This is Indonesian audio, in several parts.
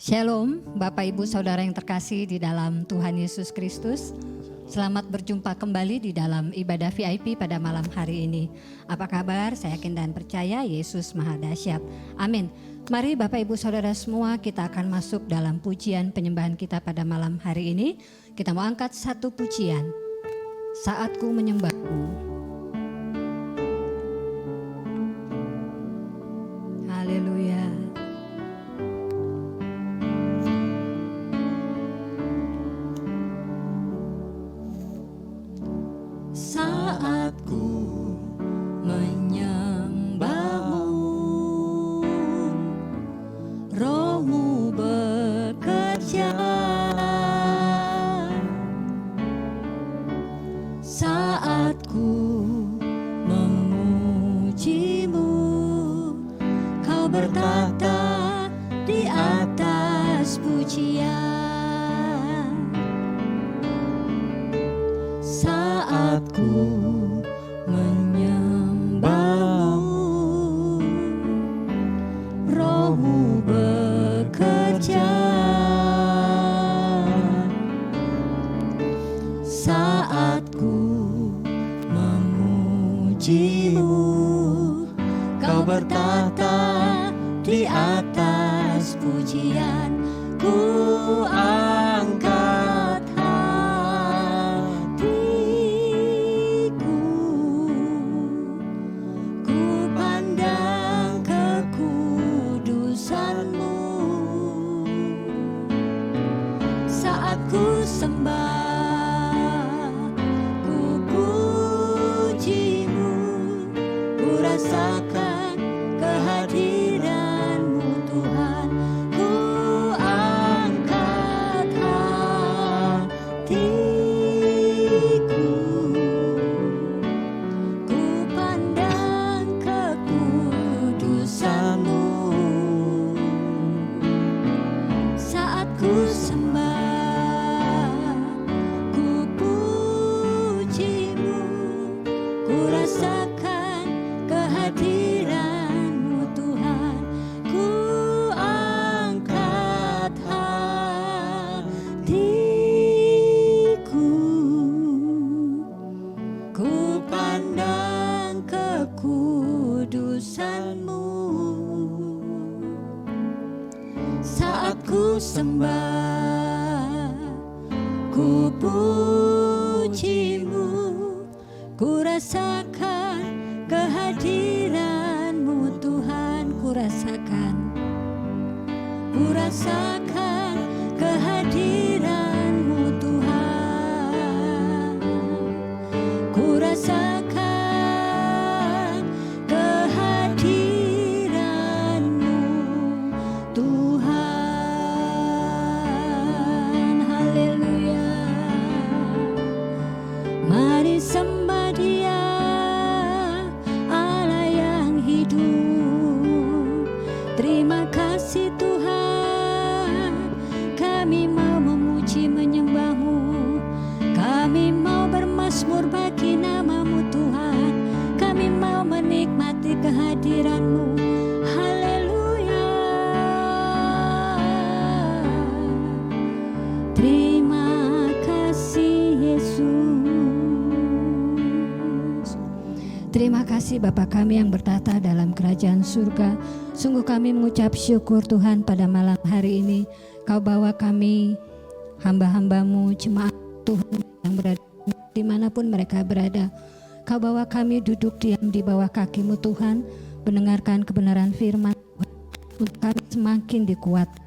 Shalom, Bapak Ibu Saudara yang terkasih di dalam Tuhan Yesus Kristus. Selamat berjumpa kembali di dalam ibadah VIP pada malam hari ini. Apa kabar? Saya yakin dan percaya Yesus Maha Dahsyat. Amin. Mari Bapak Ibu Saudara semua, kita akan masuk dalam pujian penyembahan kita pada malam hari ini. Kita mau angkat satu pujian. Saatku menyembahmu. Haleluya. Saatku menyembahmu, Roh-Mu bekerja. Saatku memujimu, Kau bertata di atas pujian. Saatku menyembahmu, Roh-Mu bekerja. Saatku memujimu, Kau bertata di atas pujian. Ku angkat hatiku, ku pandang kekudusan-Mu. Saat ku sembah, ku puji-Mu, ku rasakan kehadiran-Mu Tuhan. Ku angkat hatiku, ku pandang kekudusan-Mu. Saat ku sembah, ku puji-Mu, ku rasakan kehadiran-Mu Tuhan. Ku angkat hatiku, ku pandang kekudusan-Mu. Saat ku sembah, ku puji-Mu, ku rasakan kehadiran-Mu Tuhan. Ku rasakan kehadiran-Mu Tuhan. Ku rasakan kehadiran-Mu Tuhan. Haleluya. Mari sembah Dia, Allah yang hidup. Terima kasih Tuhan, kami mau memuji menyembah-Mu. Kami mau bermazmur bagi nama-Mu Tuhan. Kami mau menikmati kehadiran-Mu. Haleluya. Terima kasih Yesus. Terima kasih Bapa kami yang bertata dalam kerajaan surga. Sungguh kami mengucap syukur Tuhan pada malam hari ini. Kau bawa kami hamba-hamba-Mu, jemaat Tuhan yang berada dimanapun mereka berada. Kau bawa kami duduk diam di bawah kaki-Mu Tuhan, mendengarkan kebenaran firman Tuhan, untuk kami semakin dikuatkan.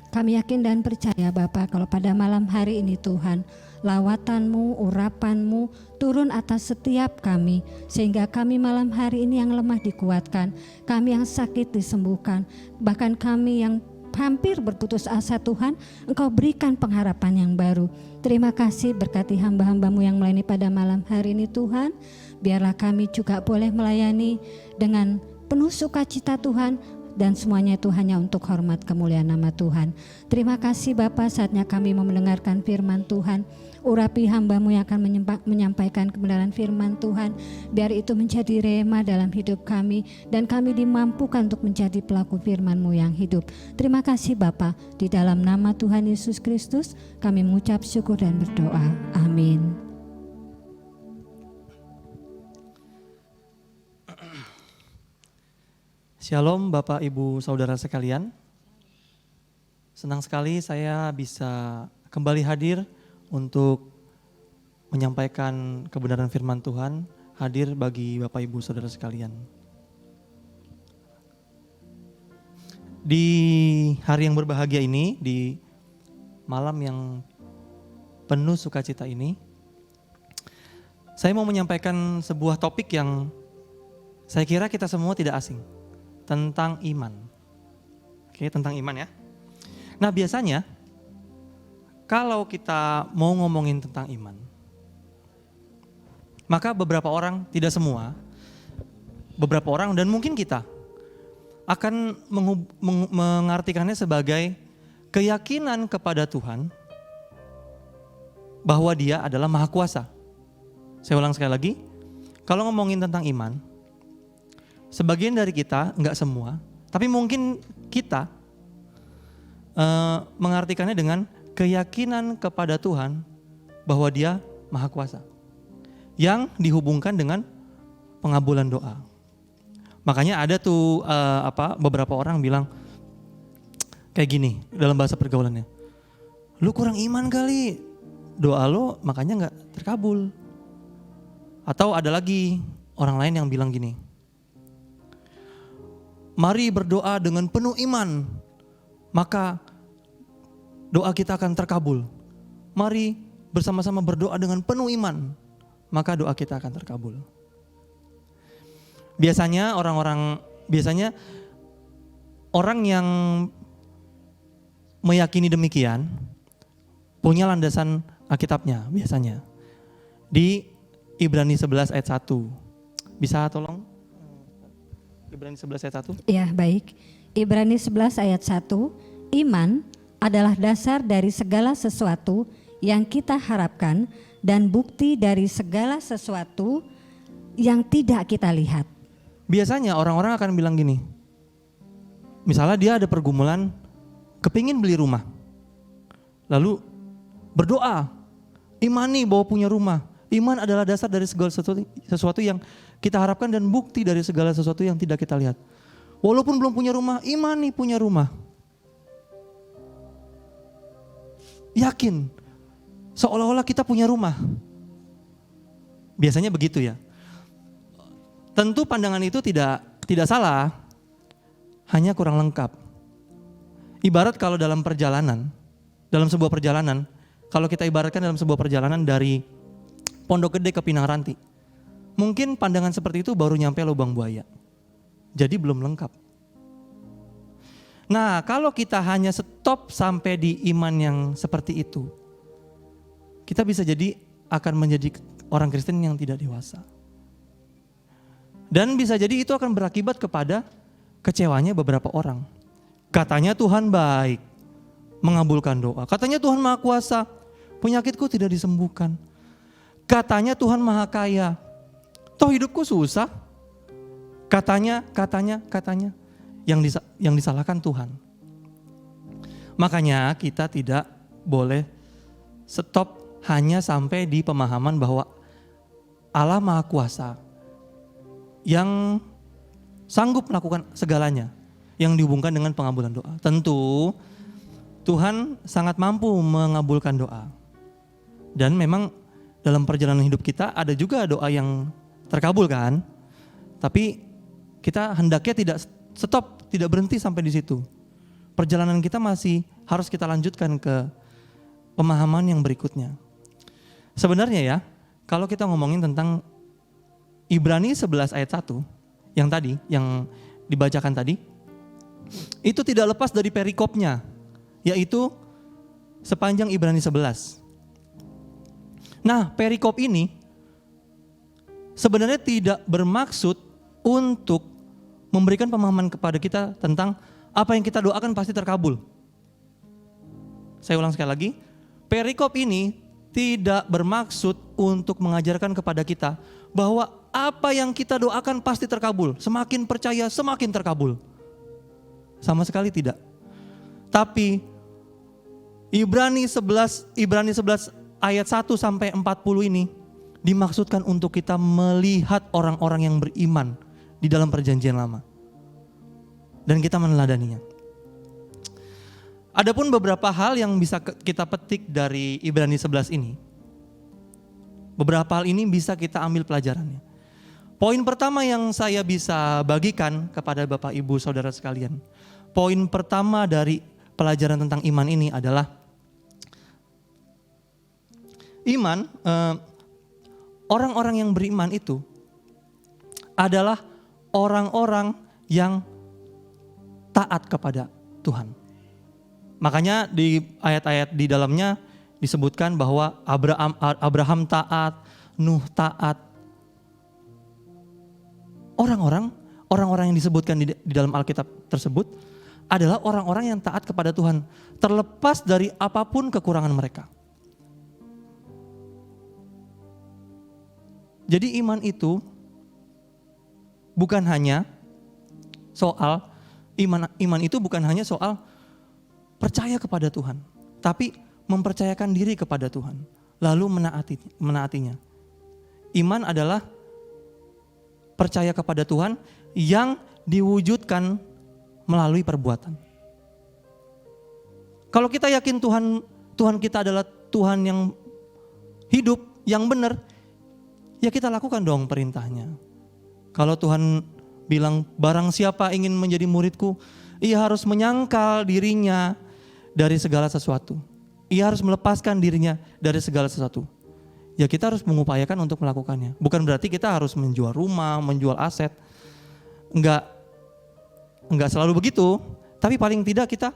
Kami yakin dan percaya Bapa, kalau pada malam hari ini Tuhan, lawatan-Mu, urapan-Mu turun atas setiap kami, sehingga kami malam hari ini yang lemah dikuatkan, kami yang sakit disembuhkan, bahkan kami yang hampir berputus asa Tuhan, Engkau berikan pengharapan yang baru. Terima kasih, berkati hamba-hamba-Mu yang melayani pada malam hari ini Tuhan. Biarlah kami juga boleh melayani dengan penuh sukacita Tuhan, dan semuanya itu hanya untuk hormat kemuliaan nama Tuhan. Terima kasih Bapa, saatnya kami mau mendengarkan firman Tuhan. Urapi hamba-Mu yang akan menyampaikan kebenaran firman Tuhan, biar itu menjadi rema dalam hidup kami dan kami dimampukan untuk menjadi pelaku firman-Mu yang hidup. Terima kasih Bapa, di dalam nama Tuhan Yesus Kristus kami mengucap syukur dan berdoa. Amin. Shalom Bapak Ibu Saudara sekalian. Senang sekali saya bisa kembali hadir untuk menyampaikan kebenaran firman Tuhan, hadir bagi Bapak Ibu Saudara sekalian. Di hari yang berbahagia ini, di malam yang penuh sukacita ini, saya mau menyampaikan sebuah topik yang saya kira kita semua tidak asing, tentang iman. Oke, tentang iman ya. Nah, biasanya kalau kita mau ngomongin tentang iman, maka beberapa orang, tidak semua, beberapa orang dan mungkin kita akan mengartikannya sebagai keyakinan kepada Tuhan bahwa Dia adalah Maha Kuasa. Saya ulang sekali lagi, kalau ngomongin tentang iman, sebagian dari kita, enggak semua, tapi mungkin kita mengartikannya dengan keyakinan kepada Tuhan bahwa Dia Maha Kuasa, yang dihubungkan dengan pengabulan doa. Makanya ada tuh beberapa orang bilang kayak gini dalam bahasa pergaulannya, lu kurang iman kali, doa lu makanya nggak terkabul. Atau ada lagi orang lain yang bilang gini, mari berdoa dengan penuh iman, maka doa kita akan terkabul. Mari bersama-sama berdoa dengan penuh iman, maka doa kita akan terkabul. Biasanya orang yang meyakini demikian punya landasan Alkitabnya biasanya. Di Ibrani 11 ayat 1. Bisa tolong? Ibrani 11 ayat 1. Ya, baik. Ibrani 11 ayat 1. Iman adalah dasar dari segala sesuatu yang kita harapkan dan bukti dari segala sesuatu yang tidak kita lihat. Biasanya orang-orang akan bilang gini, misalnya dia ada pergumulan, kepingin beli rumah, lalu berdoa, imani bahwa punya rumah. Iman adalah dasar dari segala sesuatu yang kita harapkan dan bukti dari segala sesuatu yang tidak kita lihat. Walaupun belum punya rumah, imani punya rumah. Yakin, seolah-olah kita punya rumah. Biasanya begitu ya. Tentu pandangan itu tidak salah, hanya kurang lengkap. Ibarat kalau dalam sebuah perjalanan, kalau kita ibaratkan dalam sebuah perjalanan dari Pondok Gede ke Pinang Ranti, mungkin pandangan seperti itu baru nyampe Lubang Buaya, jadi belum lengkap. Nah, kalau kita hanya stop sampai di iman yang seperti itu, kita bisa jadi akan menjadi orang Kristen yang tidak dewasa. Dan bisa jadi itu akan berakibat kepada kecewanya beberapa orang. Katanya Tuhan baik, mengabulkan doa. Katanya Tuhan Maha Kuasa, penyakitku tidak disembuhkan. Katanya Tuhan Maha Kaya, toh hidupku susah. Katanya. Yang disalahkan Tuhan. Makanya kita tidak boleh stop hanya sampai di pemahaman bahwa Allah Maha Kuasa yang sanggup melakukan segalanya, yang dihubungkan dengan pengabulan doa. Tentu Tuhan sangat mampu mengabulkan doa. Dan memang dalam perjalanan hidup kita ada juga doa yang terkabul kan. Tapi kita hendaknya tidak stop, tidak berhenti sampai di situ. Perjalanan kita masih harus kita lanjutkan ke pemahaman yang berikutnya. Sebenarnya ya, kalau kita ngomongin tentang Ibrani 11 ayat 1 yang dibacakan tadi, itu tidak lepas dari perikopnya, yaitu sepanjang Ibrani 11. Nah, perikop ini sebenarnya tidak bermaksud untuk memberikan pemahaman kepada kita tentang apa yang kita doakan pasti terkabul. Saya ulang sekali lagi, perikop ini tidak bermaksud untuk mengajarkan kepada kita bahwa apa yang kita doakan pasti terkabul. Semakin percaya semakin terkabul. Sama sekali tidak. Tapi Ibrani 11 ayat 1 sampai 40 ini dimaksudkan untuk kita melihat orang-orang yang beriman di dalam perjanjian lama. Dan kita meneladaninya. Adapun beberapa hal yang bisa kita petik dari Ibrani 11 ini. Beberapa hal ini bisa kita ambil pelajarannya. Poin pertama yang saya bisa bagikan kepada Bapak Ibu Saudara sekalian. Poin pertama dari pelajaran tentang iman ini adalah iman, orang-orang yang beriman itu adalah orang-orang yang taat kepada Tuhan. Makanya di ayat-ayat di dalamnya disebutkan bahwa Abraham taat, Nuh taat. Orang-orang yang disebutkan di dalam Alkitab tersebut adalah orang-orang yang taat kepada Tuhan, terlepas dari apapun kekurangan mereka. Jadi iman itu bukan hanya soal iman itu bukan hanya soal percaya kepada Tuhan, tapi mempercayakan diri kepada Tuhan, lalu menaatinya. Iman adalah percaya kepada Tuhan yang diwujudkan melalui perbuatan. Kalau kita yakin Tuhan kita adalah Tuhan yang hidup, yang benar, ya kita lakukan dong perintahnya. Kalau Tuhan bilang barang siapa ingin menjadi muridku, ia harus menyangkal dirinya dari segala sesuatu. Ia harus melepaskan dirinya dari segala sesuatu. Ya kita harus mengupayakan untuk melakukannya. Bukan berarti kita harus menjual rumah, menjual aset. Enggak selalu begitu. Tapi paling tidak kita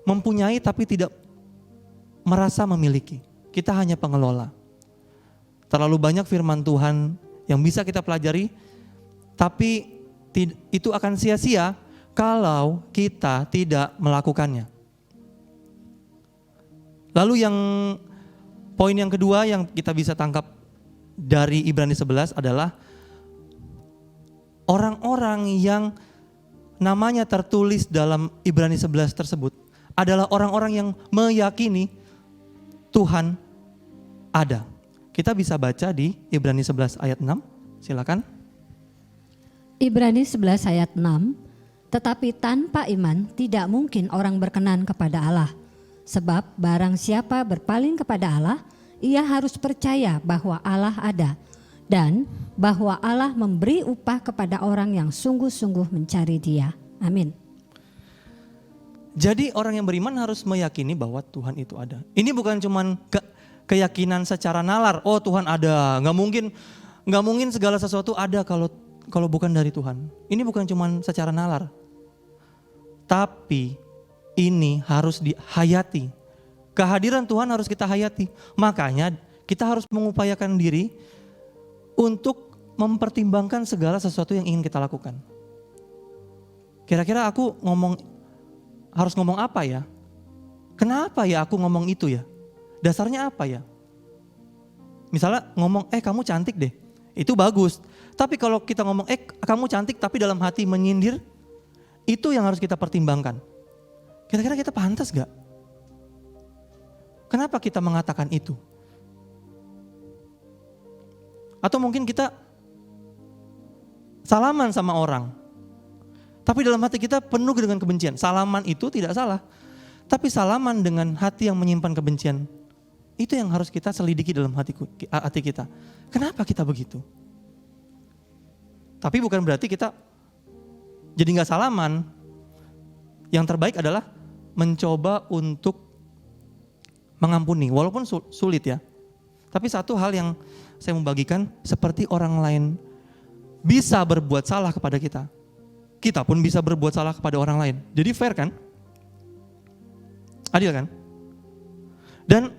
mempunyai tapi tidak merasa memiliki. Kita hanya pengelola. Terlalu banyak firman Tuhan yang bisa kita pelajari, tapi itu akan sia-sia kalau kita tidak melakukannya. Lalu poin yang kedua yang kita bisa tangkap dari Ibrani 11 adalah orang-orang yang namanya tertulis dalam Ibrani 11 tersebut adalah orang-orang yang meyakini Tuhan ada. Kita bisa baca di Ibrani 11 ayat 6, silakan. Ibrani 11 ayat 6, tetapi tanpa iman tidak mungkin orang berkenan kepada Allah. Sebab barang siapa berpaling kepada Allah, ia harus percaya bahwa Allah ada dan bahwa Allah memberi upah kepada orang yang sungguh-sungguh mencari Dia. Amin. Jadi orang yang beriman harus meyakini bahwa Tuhan itu ada. Ini bukan cuman keyakinan secara nalar. Oh Tuhan ada, nggak mungkin segala sesuatu ada kalau bukan dari Tuhan. Ini bukan cuman secara nalar, tapi ini harus dihayati. Kehadiran Tuhan harus kita hayati. Makanya kita harus mengupayakan diri untuk mempertimbangkan segala sesuatu yang ingin kita lakukan. Kira-kira aku harus ngomong apa ya? Kenapa ya aku ngomong itu ya? Dasarnya apa ya? Misalnya ngomong, kamu cantik deh. Itu bagus. Tapi kalau kita ngomong, kamu cantik tapi dalam hati menyindir, itu yang harus kita pertimbangkan. Kira-kira kita pantas gak? Kenapa kita mengatakan itu? Atau mungkin kita salaman sama orang, tapi dalam hati kita penuh dengan kebencian. Salaman itu tidak salah, tapi salaman dengan hati yang menyimpan kebencian, itu yang harus kita selidiki dalam hati kita. Kenapa kita begitu? Tapi bukan berarti kita jadi gak salaman. Yang terbaik adalah mencoba untuk mengampuni, walaupun sulit ya. Tapi satu hal yang saya mau bagikan, seperti orang lain bisa berbuat salah kepada kita, kita pun bisa berbuat salah kepada orang lain. Jadi fair kan? Adil kan? Dan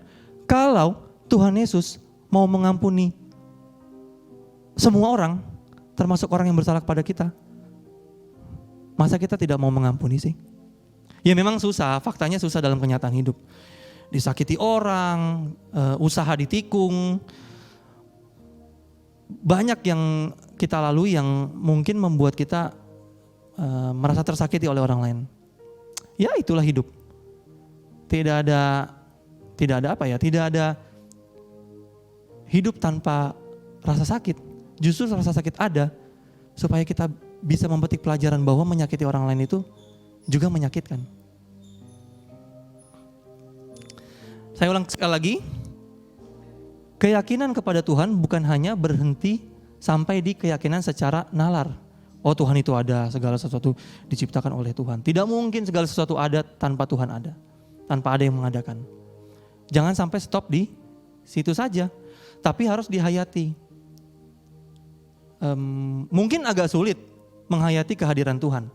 kalau Tuhan Yesus mau mengampuni semua orang, termasuk orang yang bersalah kepada kita, Masa kita tidak mau mengampuni sih? Ya memang susah, faktanya susah dalam kenyataan hidup. Disakiti orang, usaha ditikung. Banyak yang kita lalui yang mungkin membuat kita merasa tersakiti oleh orang lain. Ya itulah hidup. Tidak ada hidup tanpa rasa sakit. Justru rasa sakit ada supaya kita bisa memetik pelajaran bahwa menyakiti orang lain itu juga menyakitkan. Saya ulang sekali lagi. Keyakinan kepada Tuhan bukan hanya berhenti sampai di keyakinan secara nalar. Oh Tuhan itu ada, segala sesuatu diciptakan oleh Tuhan. Tidak mungkin segala sesuatu ada tanpa Tuhan ada. Tanpa ada yang mengadakan. Jangan sampai stop di situ saja. Tapi harus dihayati. Mungkin agak sulit menghayati kehadiran Tuhan.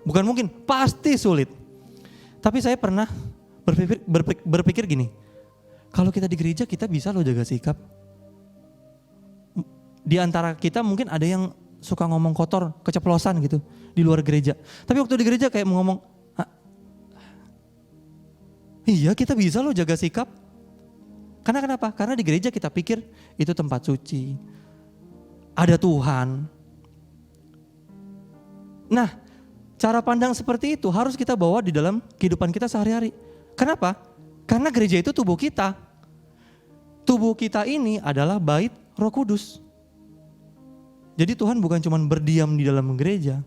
Bukan mungkin, pasti sulit. Tapi saya pernah berpikir gini. Kalau kita di gereja kita bisa loh jaga sikap. Di antara kita mungkin ada yang suka ngomong kotor, keceplosan gitu di luar gereja. Tapi waktu di gereja kayak mau ngomong, iya kita bisa loh jaga sikap. Karena kenapa? Karena di gereja kita pikir itu tempat suci. Ada Tuhan. Nah, cara pandang seperti itu harus kita bawa di dalam kehidupan kita sehari-hari. Kenapa? Karena gereja itu tubuh kita. Tubuh kita ini adalah bait Roh Kudus. Jadi Tuhan bukan cuma berdiam di dalam gereja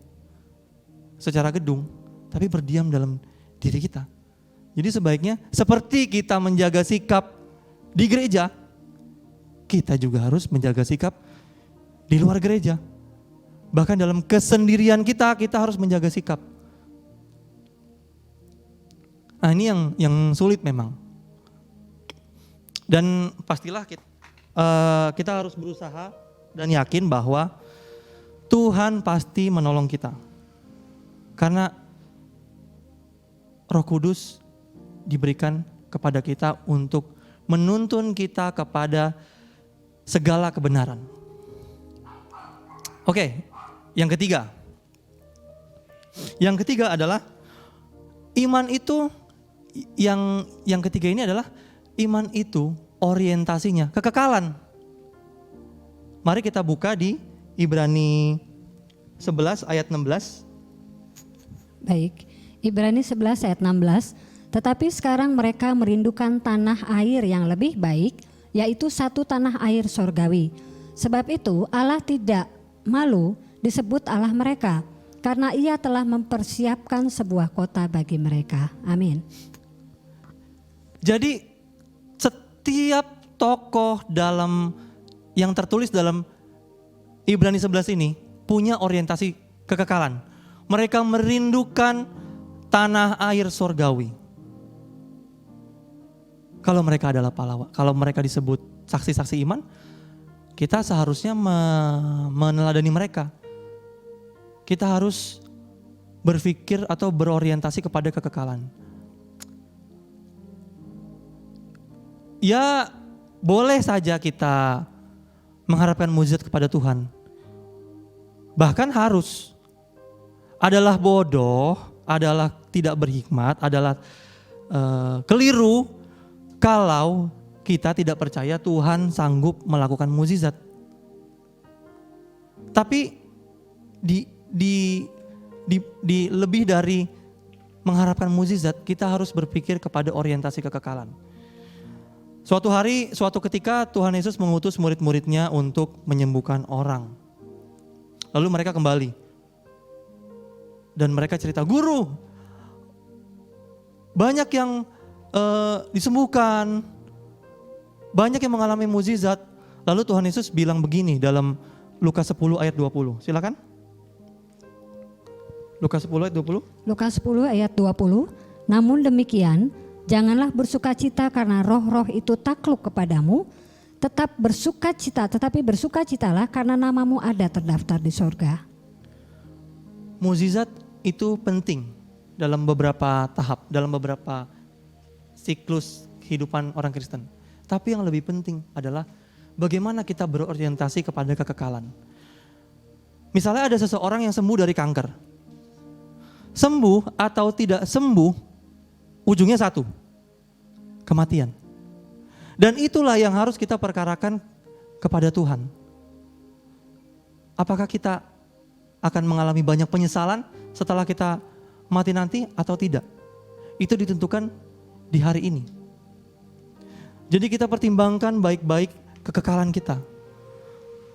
secara gedung, tapi berdiam dalam diri kita. Jadi sebaiknya seperti kita menjaga sikap di gereja, kita juga harus menjaga sikap di luar gereja. Bahkan dalam kesendirian kita harus menjaga sikap. Nah ini yang sulit memang. Dan pastilah kita harus berusaha dan yakin bahwa Tuhan pasti menolong kita. Karena Roh Kudus diberikan kepada kita untuk menuntun kita kepada segala kebenaran. Oke, yang ketiga. Yang ketiga adalah iman itu yang ketiga ini adalah iman itu orientasinya kekekalan. Mari kita buka di Ibrani 11 ayat 16. Baik, Ibrani 11 ayat 16. Tetapi sekarang mereka merindukan tanah air yang lebih baik, yaitu satu tanah air sorgawi. Sebab itu Allah tidak malu disebut Allah mereka, karena Ia telah mempersiapkan sebuah kota bagi mereka. Amin. Jadi setiap tokoh yang tertulis dalam Ibrani 11 ini punya orientasi kekekalan. Mereka merindukan tanah air sorgawi. Kalau mereka adalah pahlawan, kalau mereka disebut saksi-saksi iman, kita seharusnya meneladani mereka. Kita harus berpikir atau berorientasi kepada kekekalan. Ya, boleh saja kita mengharapkan mujizat kepada Tuhan. Bahkan harus. Adalah bodoh, adalah tidak berhikmat, adalah keliru kalau kita tidak percaya Tuhan sanggup melakukan mukjizat. Tapi di lebih dari mengharapkan mukjizat, kita harus berpikir kepada orientasi kekekalan. Suatu ketika Tuhan Yesus mengutus murid-muridnya untuk menyembuhkan orang. Lalu mereka kembali. Dan mereka cerita, "Guru, banyak yang disembuhkan, banyak yang mengalami mukjizat." Lalu Tuhan Yesus bilang begini dalam Lukas 10 ayat 20. Silakan. Lukas 10 ayat 20. Lukas 10 ayat 20. Namun demikian, janganlah bersukacita karena roh-roh itu takluk kepadamu. Tetapi bersukacitalah karena namamu ada terdaftar di sorga. Mukjizat itu penting dalam beberapa tahap, dalam beberapa siklus kehidupan orang Kristen. Tapi yang lebih penting adalah bagaimana kita berorientasi kepada kekekalan. Misalnya ada seseorang yang sembuh dari kanker. sembuh atau tidak sembuh, ujungnya satu, kematian. Dan itulah yang harus kita perkarakan kepada Tuhan. Apakah kita akan mengalami banyak penyesalan setelah kita mati nanti atau tidak? Itu ditentukan di hari ini. Jadi kita pertimbangkan baik-baik kekekalan kita.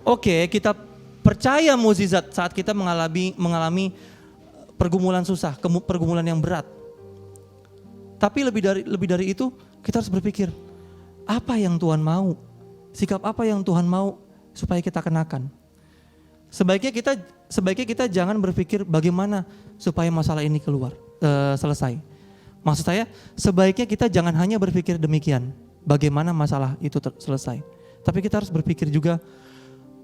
Oke, kita percaya mukjizat saat kita mengalami pergumulan susah, pergumulan yang berat. Tapi lebih dari itu, kita harus berpikir, apa yang Tuhan mau? Sikap apa yang Tuhan mau supaya kita kenakan? Sebaiknya kita jangan berpikir bagaimana supaya masalah ini selesai. Maksud saya, sebaiknya kita jangan hanya berpikir demikian, bagaimana masalah itu selesai. Tapi kita harus berpikir juga,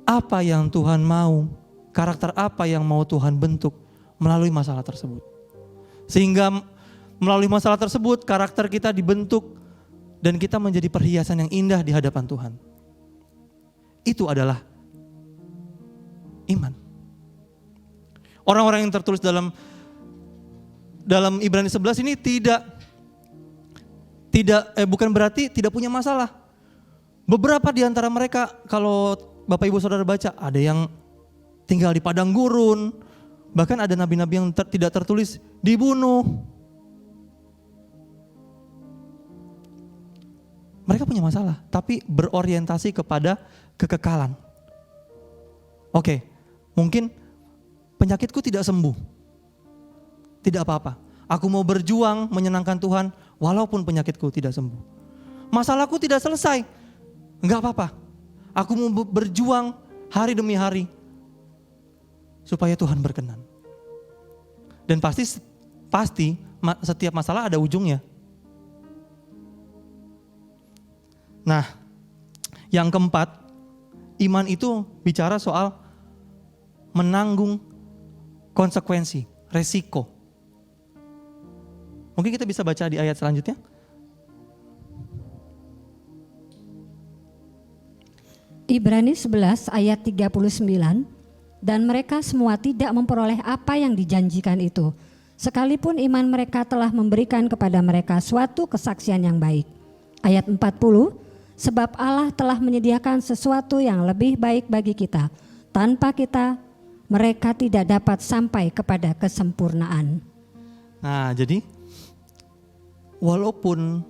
apa yang Tuhan mau, karakter apa yang mau Tuhan bentuk melalui masalah tersebut. Sehingga melalui masalah tersebut, karakter kita dibentuk dan kita menjadi perhiasan yang indah di hadapan Tuhan. Itu adalah iman. Orang-orang yang tertulis dalam Ibrani 11 ini bukan berarti tidak punya masalah. Beberapa di antara mereka, kalau Bapak Ibu Saudara baca, ada yang tinggal di padang gurun, bahkan ada nabi-nabi yang tidak tertulis dibunuh. Mereka punya masalah, tapi berorientasi kepada kekekalan. Oke, mungkin penyakitku tidak sembuh. Tidak apa-apa. Aku mau berjuang menyenangkan Tuhan walaupun penyakitku tidak sembuh. Masalahku tidak selesai. Enggak apa-apa. Aku mau berjuang hari demi hari supaya Tuhan berkenan. Dan pasti setiap masalah ada ujungnya. Nah, yang keempat, iman itu bicara soal menanggung konsekuensi, resiko. Mungkin kita bisa baca di ayat selanjutnya. Ibrani 11 ayat 39, dan mereka semua tidak memperoleh apa yang dijanjikan itu, sekalipun iman mereka telah memberikan kepada mereka suatu kesaksian yang baik. Ayat 40, sebab Allah telah menyediakan sesuatu yang lebih baik bagi kita, tanpa kita mereka tidak dapat sampai kepada kesempurnaan. Nah, jadi walaupun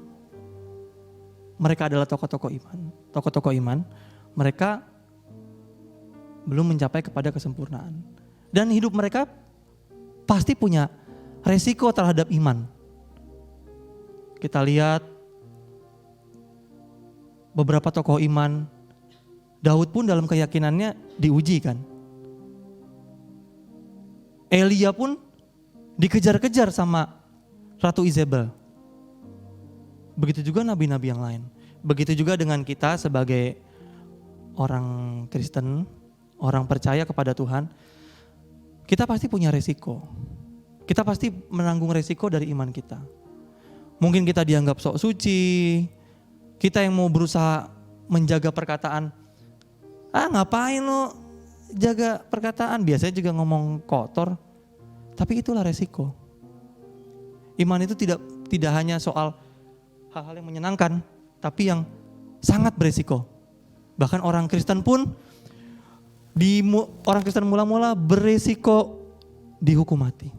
mereka adalah tokoh-tokoh iman, mereka belum mencapai kepada kesempurnaan. Dan hidup mereka pasti punya resiko terhadap iman. Kita lihat beberapa tokoh iman, Daud pun dalam keyakinannya diuji kan. Elia pun dikejar-kejar sama Ratu Izebel. Begitu juga nabi-nabi yang lain. Begitu juga dengan kita sebagai orang Kristen, orang percaya kepada Tuhan, kita pasti punya resiko. Kita pasti menanggung resiko dari iman kita. Mungkin kita dianggap sok suci, kita yang mau berusaha menjaga perkataan, ngapain lo jaga perkataan, biasanya juga ngomong kotor. Tapi itulah resiko. Iman itu tidak hanya soal hal-hal yang menyenangkan, tapi yang sangat beresiko. Bahkan orang Kristen pun, orang Kristen mula-mula beresiko dihukum mati.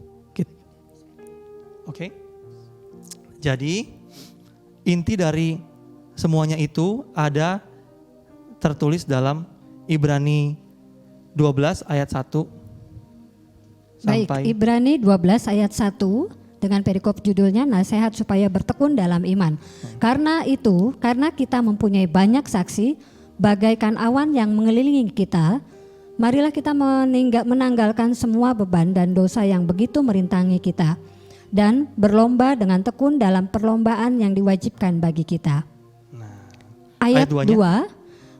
Oke. Jadi inti dari semuanya itu ada tertulis dalam Ibrani 12 ayat 1 Baik, sampai Ibrani 12 ayat 1 dengan perikop judulnya nasihat supaya bertekun dalam iman. Karena kita mempunyai banyak saksi bagaikan awan yang mengelilingi kita, marilah kita menanggalkan semua beban dan dosa yang begitu merintangi kita dan berlomba dengan tekun dalam perlombaan yang diwajibkan bagi kita. Ayat 2,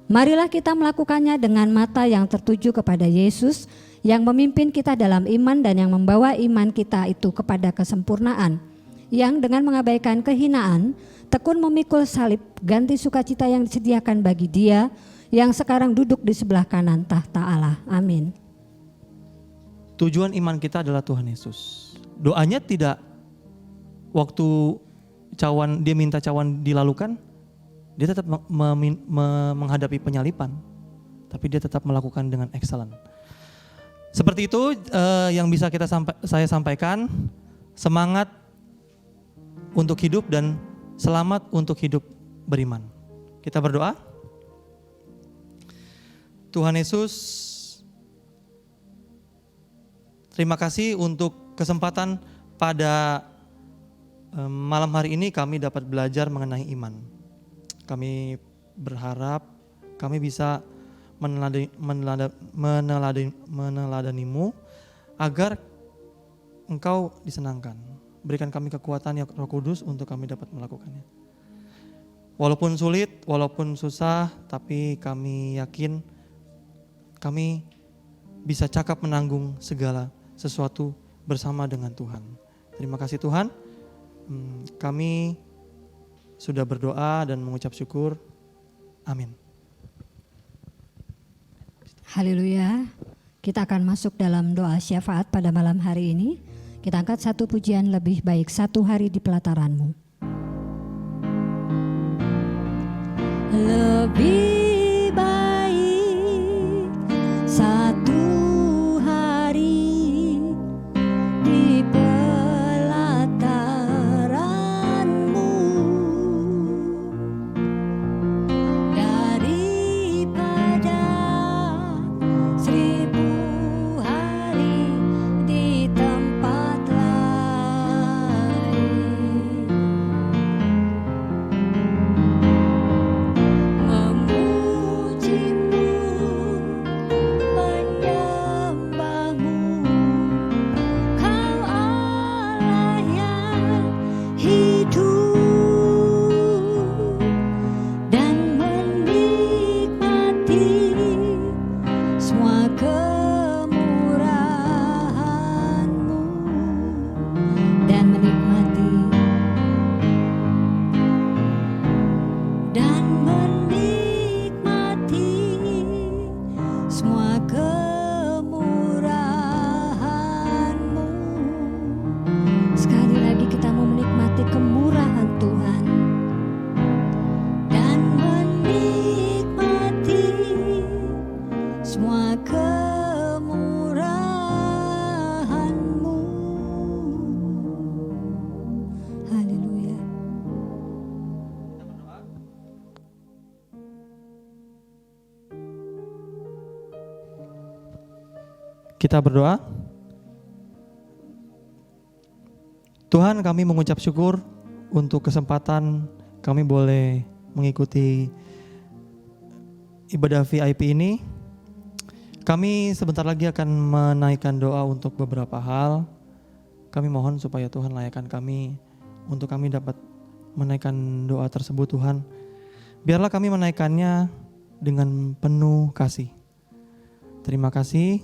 marilah kita melakukannya dengan mata yang tertuju kepada Yesus yang memimpin kita dalam iman dan yang membawa iman kita itu kepada kesempurnaan, yang dengan mengabaikan kehinaan tekun memikul salib ganti sukacita yang disediakan bagi Dia yang sekarang duduk di sebelah kanan tahta Allah. Amin. Tujuan iman kita adalah Tuhan Yesus. doanya tidak waktu dia minta cawan dilalukan, dia tetap menghadapi penyalipan, tapi dia tetap melakukan dengan excellent. Seperti itu yang bisa saya sampaikan. Semangat untuk hidup dan selamat untuk hidup beriman. Kita berdoa. Tuhan Yesus, terima kasih untuk kesempatan pada malam hari ini kami dapat belajar mengenai iman. Kami berharap kami bisa meneladanimu agar Engkau disenangkan. Berikan kami kekuatan ya Roh Kudus untuk kami dapat melakukannya. Walaupun sulit, walaupun susah, tapi kami yakin kami bisa cakap menanggung segala sesuatu bersama dengan Tuhan. Terima kasih Tuhan. Kami sudah berdoa dan mengucap syukur. Amin. Haleluya. Kita akan masuk dalam doa syafaat pada malam hari ini. Kita angkat satu pujian lebih baik, satu hari di pelataranmu. Lebih baik satu hari di pelataranmu daripada 1000 hari di tempat lain. Memujimu, menyembahmu, Kau Allah yang hidup, dan menikmati semua kemurahan-Mu, dan menikmati semua kemurahan-Mu. Sekali lagi kita mau menikmati kemurahan Tuhan dan menikmati semua kemurahan-Mu. Haleluya. Kita berdoa. Tuhan, kami mengucap syukur untuk kesempatan kami boleh mengikuti ibadah VIP ini. Kami sebentar lagi akan menaikkan doa untuk beberapa hal. Kami mohon supaya Tuhan layakkan kami untuk kami dapat menaikkan doa tersebut Tuhan. Biarlah kami menaikkannya dengan penuh kasih. Terima kasih.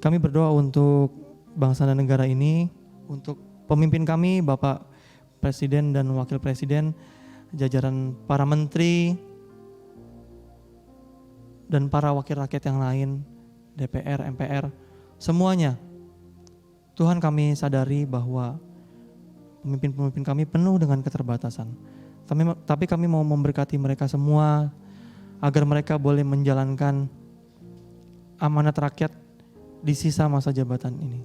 Kami berdoa untuk bangsa dan negara ini, untuk pemimpin kami, Bapak Presiden dan Wakil Presiden, jajaran para menteri, dan para wakil rakyat yang lain, DPR, MPR, semuanya. Tuhan, kami sadari bahwa pemimpin-pemimpin kami penuh dengan keterbatasan. Tapi kami mau memberkati mereka semua, agar mereka boleh menjalankan amanat rakyat di sisa masa jabatan ini.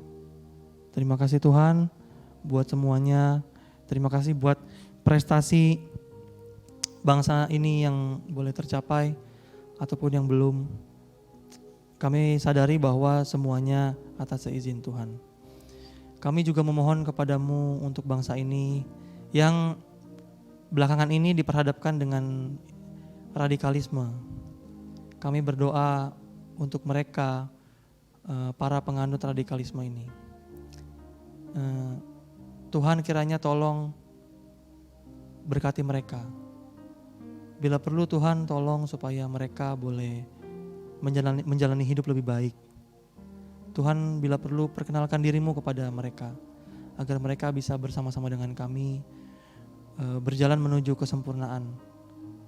Terima kasih Tuhan buat semuanya. Terima kasih buat prestasi bangsa ini yang boleh tercapai ataupun yang belum. Kami sadari bahwa semuanya atas seizin Tuhan. Kami juga memohon kepadamu untuk bangsa ini yang belakangan ini diperhadapkan dengan radikalisme. Kami berdoa untuk mereka, para penganut radikalisme ini. Tuhan kiranya tolong berkati mereka. Bila perlu Tuhan tolong supaya mereka boleh menjalani hidup lebih baik. Tuhan bila perlu perkenalkan dirimu kepada mereka, agar mereka bisa bersama-sama dengan kami berjalan menuju kesempurnaan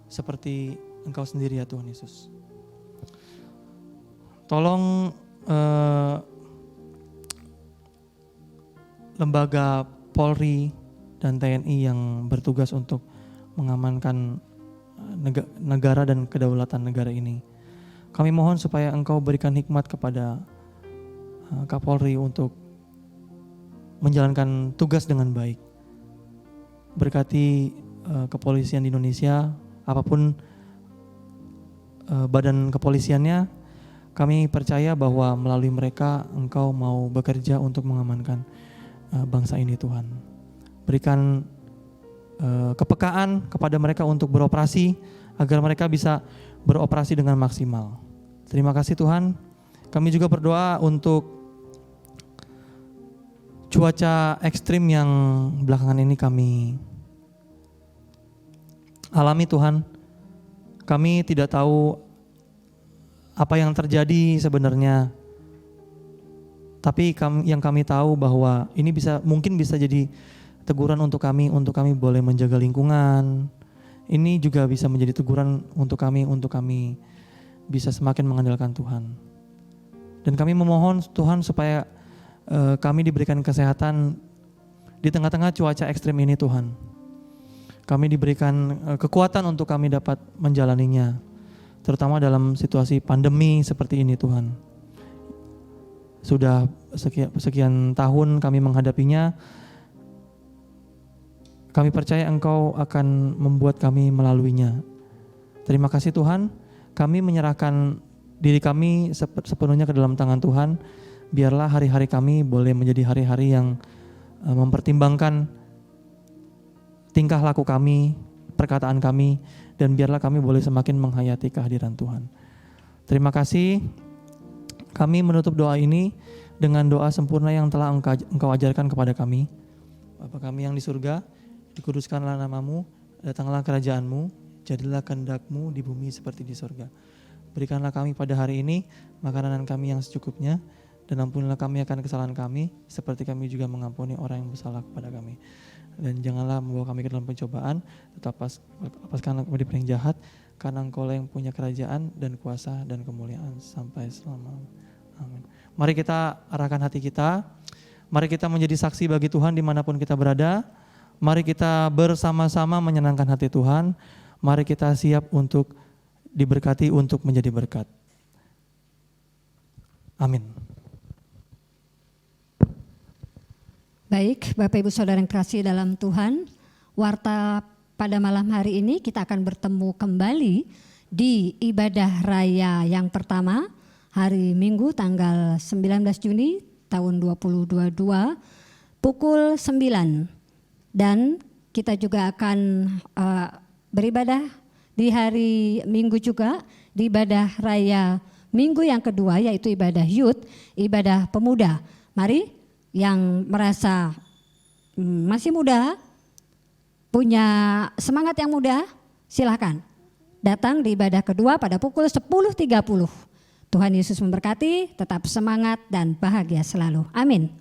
seperti Engkau sendiri ya Tuhan Yesus. Tolong lembaga Polri dan TNI yang bertugas untuk mengamankan negara dan kedaulatan negara ini. Kami mohon supaya Engkau berikan hikmat kepada Kapolri untuk menjalankan tugas dengan baik. Berkati kepolisian di Indonesia, apapun badan kepolisiannya, kami percaya bahwa melalui mereka Engkau mau bekerja untuk mengamankan bangsa ini Tuhan. Berikan kepekaan kepada mereka untuk beroperasi agar mereka bisa beroperasi dengan maksimal. Terima kasih Tuhan. Kami juga berdoa untuk cuaca ekstrim yang belakangan ini kami alami Tuhan. Kami tidak tahu apa yang terjadi sebenarnya. Tapi yang kami tahu bahwa ini mungkin bisa jadi teguran untuk kami boleh menjaga lingkungan. Ini juga bisa menjadi teguran untuk kami bisa semakin mengandalkan Tuhan. Dan kami memohon Tuhan supaya kami diberikan kesehatan di tengah-tengah cuaca ekstrim ini Tuhan. Kami diberikan kekuatan untuk kami dapat menjalaninya, terutama dalam situasi pandemi seperti ini Tuhan. Sudah sekian tahun kami menghadapinya. Kami percaya Engkau akan membuat kami melaluinya. Terima kasih Tuhan. Kami menyerahkan diri kami sepenuhnya ke dalam tangan Tuhan. Biarlah hari-hari kami boleh menjadi hari-hari yang mempertimbangkan tingkah laku kami, perkataan kami, dan biarlah kami boleh semakin menghayati kehadiran Tuhan. Terima kasih. Kami menutup doa ini dengan doa sempurna yang telah Engkau ajarkan kepada kami. Bapa kami yang di surga, dikuduskanlah namamu, datanglah kerajaan-Mu, jadilah kehendak-Mu di bumi seperti di surga. Berikanlah kami pada hari ini makanan kami yang secukupnya, dan ampunilah kami akan kesalahan kami, seperti kami juga mengampuni orang yang bersalah kepada kami. Dan janganlah membawa kami ke dalam pencobaan, tetapi lepaskanlah kami dari yang jahat, karena Engkau yang punya kerajaan dan kuasa dan kemuliaan sampai selama-lamanya. Amin. Mari kita arahkan hati kita, mari kita menjadi saksi bagi Tuhan dimanapun kita berada. Mari kita bersama-sama menyenangkan hati Tuhan. Mari kita siap untuk diberkati untuk menjadi berkat. Amin. Baik, Bapak Ibu Saudara yang kasih dalam Tuhan, warta pada malam hari ini kita akan bertemu kembali di ibadah raya yang pertama, hari Minggu tanggal 19 Juni tahun 2022 pukul 9. Dan kita juga akan beribadah di hari Minggu juga, di ibadah raya Minggu yang kedua, yaitu ibadah Youth, ibadah pemuda. Mari yang merasa masih muda, punya semangat yang muda, silakan datang di ibadah kedua pada pukul 10.30. Tuhan Yesus memberkati, tetap semangat dan bahagia selalu. Amin.